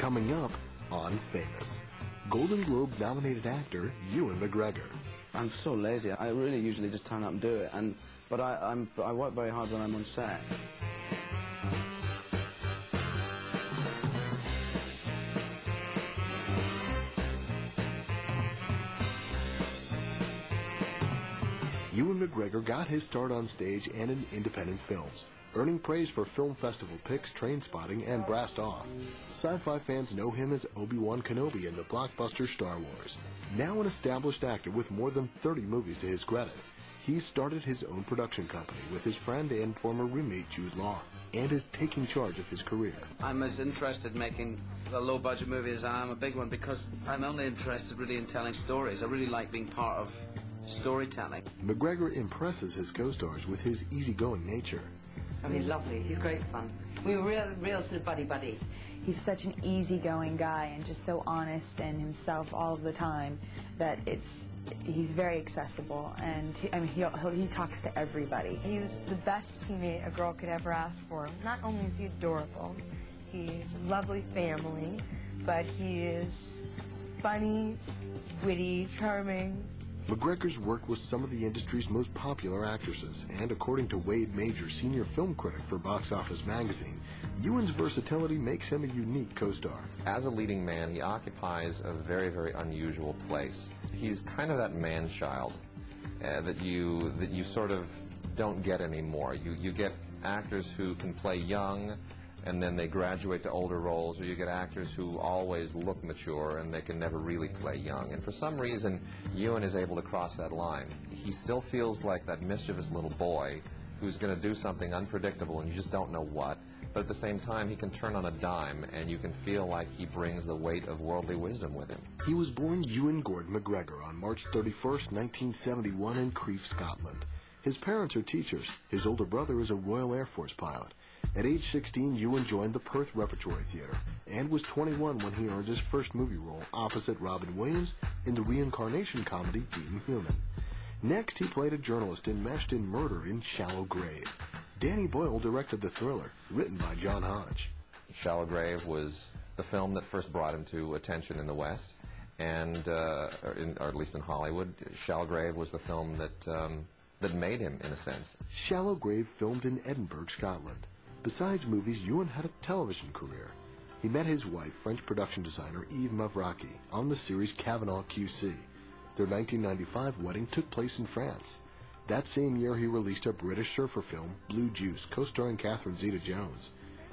Coming up on Famous, Golden Globe-nominated actor Ewan McGregor. I'm so lazy. I really usually just turn up and do it, but I work very hard when I'm on set. Ewan McGregor got his start on stage and in independent films, earning praise for film festival picks Trainspotting and Brassed Off. Sci-fi fans know him as Obi-Wan Kenobi in the blockbuster Star Wars. Now an established actor with more than 30 movies to his credit, he's started his own production company with his friend and former roommate Jude Law, and is taking charge of his career. I'm as interested in making a low-budget movie as I am a big one, because I'm only interested really in telling stories. I really like being part of storytelling. McGregor impresses his co-stars with his easygoing nature. Oh, he's lovely. He's great fun. We were real sort of buddy-buddy. He's such an easygoing guy and just so honest and himself all of the time that he's very accessible, and he talks to everybody. He was the best teammate a girl could ever ask for. Not only is he adorable, he's a lovely family, but he is funny, witty, charming. McGregor's worked with some of the industry's most popular actresses, and according to Wade Major, senior film critic for Box Office Magazine, Ewan's versatility makes him a unique co-star. As a leading man, he occupies a very, very unusual place. He's kind of that man-child that you sort of don't get anymore. You get actors who can play young, and then they graduate to older roles, or you get actors who always look mature and they can never really play young. And for some reason, Ewan is able to cross that line. He still feels like that mischievous little boy who's going to do something unpredictable and you just don't know what, but at the same time he can turn on a dime and you can feel like he brings the weight of worldly wisdom with him. He was born Ewan Gordon McGregor on March 31st, 1971 in Crieff, Scotland. His parents are teachers. His older brother is a Royal Air Force pilot. At age 16, Ewan joined the Perth Repertory Theatre and was 21 when he earned his first movie role opposite Robin Williams in the reincarnation comedy Being Human. Next, he played a journalist enmeshed in murder in Shallow Grave. Danny Boyle directed the thriller, written by John Hodge. Shallow Grave was the film that first brought him to attention in the West, and or at least in Hollywood. Shallow Grave was the film that made him, in a sense. Shallow Grave filmed in Edinburgh, Scotland. Besides movies, Ewan had a television career. He met his wife, French production designer Yves Mavraki, on the series Cavanaugh QC. Their 1995 wedding took place in France. That same year, he released a British surfer film, Blue Juice, co-starring Catherine Zeta-Jones.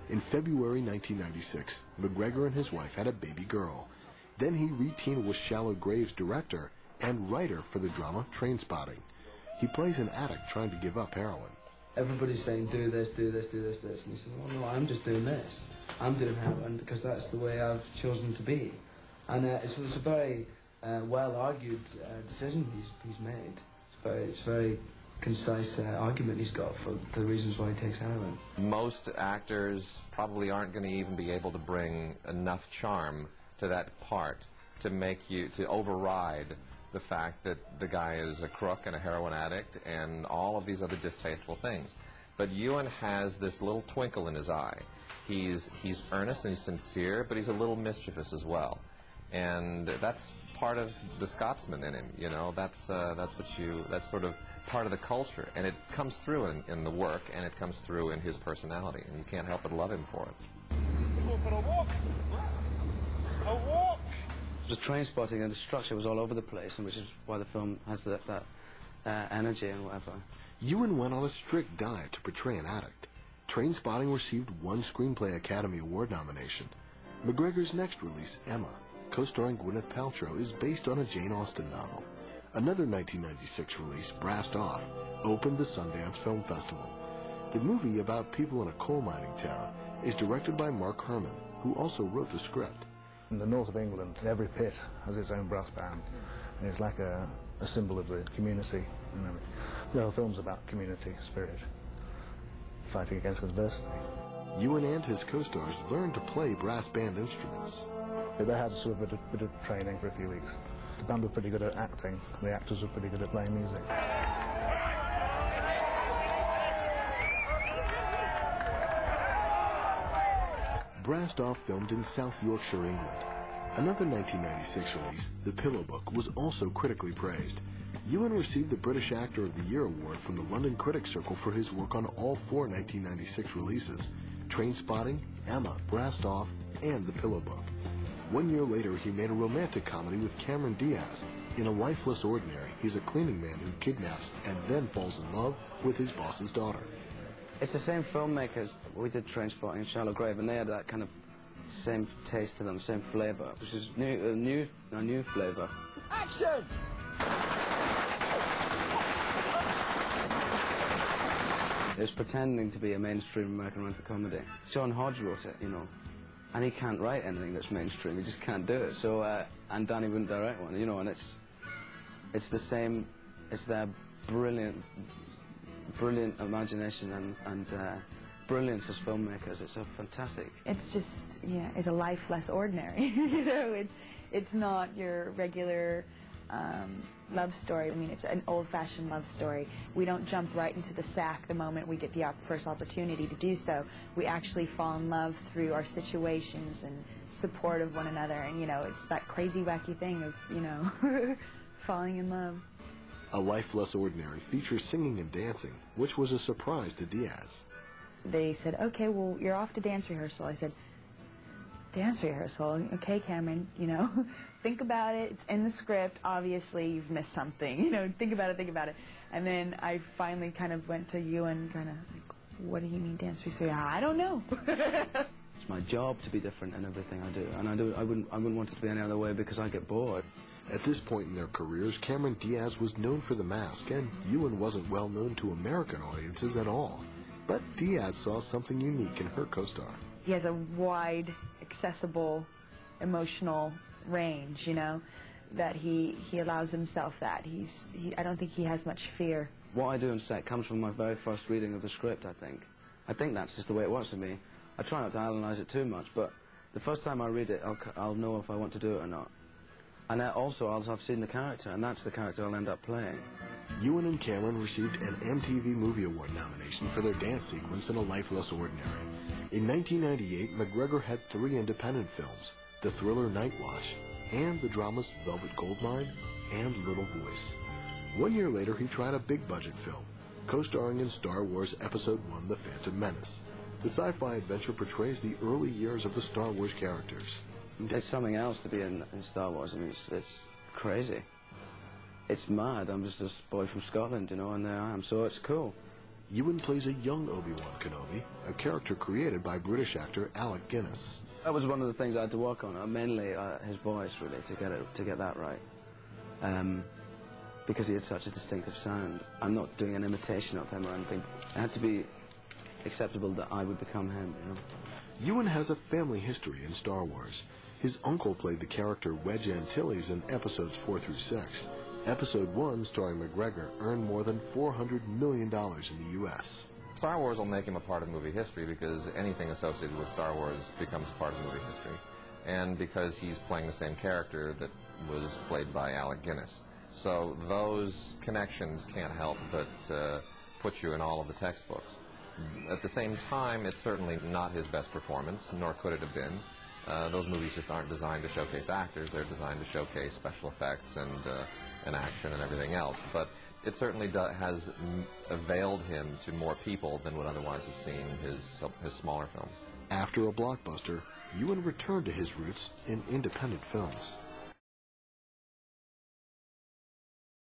In February 1996, McGregor and his wife had a baby girl. Then he re-teamed with Shallow Grave's director and writer for the drama Trainspotting. He plays an addict trying to give up heroin. Everybody's saying, do this, do this, do this, this. And he says, well, no, I'm just doing this. I'm doing heroin because that's the way I've chosen to be. And it's a very well-argued decision he's made. It's a very concise argument he's got for the reasons why he takes heroin. Most actors probably aren't going to even be able to bring enough charm to that part to override the fact that the guy is a crook and a heroin addict and all of these other distasteful things. But Ewan has this little twinkle in his eye. He's earnest and he's sincere, but he's a little mischievous as well. And that's part of the Scotsman in him, you know. That's sort of part of the culture, and it comes through in the work, and it comes through in his personality, and you can't help but love him for it. Go for a walk. A walk. The Trainspotting and the structure was all over the place, and which is why the film has that energy and whatever. Ewan went on a strict diet to portray an addict. Trainspotting received 1 Screenplay Academy Award nomination. McGregor's next release, Emma, co-starring Gwyneth Paltrow, is based on a Jane Austen novel. Another 1996 release, Brassed Off, opened the Sundance Film Festival. The movie, about people in a coal mining town, is directed by Mark Herman, who also wrote the script. In the north of England, every pit has its own brass band, and it's like a symbol of the community. You know, the whole film's about community spirit, fighting against adversity. Ewan and his co-stars learned to play brass band instruments. They had sort of a bit of training for a few weeks. The band were pretty good at acting, the actors were pretty good at playing music. Brastoff filmed in South Yorkshire, England. Another 1996 release, The Pillow Book, was also critically praised. Ewan received the British Actor of the Year award from the London Critics Circle for his work on all 4 1996 releases: Trainspotting, Emma, Brastoff, and The Pillow Book. 1 year later, he made a romantic comedy with Cameron Diaz. In A Lifeless Ordinary, he's a cleaning man who kidnaps and then falls in love with his boss's daughter. It's the same filmmakers. We did Trainspotting and Shallow Grave, and they had that kind of same taste to them, same flavour, which is a new flavour. Action! It was pretending to be a mainstream American romantic comedy. John Hodge wrote it, you know, and he can't write anything that's mainstream. He just can't do it. So, and Danny wouldn't direct one, you know, and it's the same. It's their brilliant imagination and brilliance as filmmakers. It's a fantastic. It's just, yeah, it's a life less ordinary. You know, it's not your regular love story. I mean, it's an old-fashioned love story. We don't jump right into the sack the moment we get the first opportunity to do so. We actually fall in love through our situations and support of one another. And, you know, it's that crazy, wacky thing of, you know, falling in love. A Life Less Ordinary features singing and dancing, which was a surprise to Diaz. They said, okay, well, you're off to dance rehearsal. I said, dance rehearsal? Okay, Cameron, you know, think about it. It's in the script. Obviously, you've missed something. You know, think about it, think about it. And then I finally kind of went to Ewan, kind of like, what do you mean dance rehearsal? I don't know. It's my job to be different in everything I do, and I wouldn't want it to be any other way because I get bored. At this point in their careers, Cameron Diaz was known for The Mask, and Ewan wasn't well known to American audiences at all. But Diaz saw something unique in her co-star. He has a wide, accessible, emotional range, you know, that he allows himself that. I don't think he has much fear. What I do on set comes from my very first reading of the script, I think. I think that's just the way it works with me. I try not to analyse it too much, but the first time I read it, I'll know if I want to do it or not. And also, I'll have seen the character, and that's the character I'll end up playing. Ewan and Cameron received an MTV Movie Award nomination for their dance sequence in A Life Less Ordinary. In 1998, McGregor had 3 independent films: the thriller Night Watch, and the dramas Velvet Goldmine and Little Voice. 1 year later, he tried a big-budget film, co-starring in Star Wars Episode I, The Phantom Menace. The sci-fi adventure portrays the early years of the Star Wars characters. It's something else to be in Star Wars. I mean, it's crazy. It's mad. I'm just a boy from Scotland, you know, and there I am, so it's cool. Ewan plays a young Obi-Wan Kenobi, a character created by British actor Alec Guinness. That was one of the things I had to work on, mainly his voice, really, to get that right. Because he had such a distinctive sound. I'm not doing an imitation of him or anything. It had to be acceptable that I would become him, you know. Ewan has a family history in Star Wars. His uncle played the character Wedge Antilles in episodes 4 through 6. Episode 1, starring McGregor, earned more than $400 million in the U.S. Star Wars will make him a part of movie history because anything associated with Star Wars becomes a part of movie history. And because he's playing the same character that was played by Alec Guinness. So those connections can't help but put you in all of the textbooks. At the same time, it's certainly not his best performance, nor could it have been. Those movies just aren't designed to showcase actors. They're designed to showcase special effects and action and everything else. But it certainly has availed him to more people than would otherwise have seen his smaller films. After a blockbuster, Ewan returned to his roots in independent films.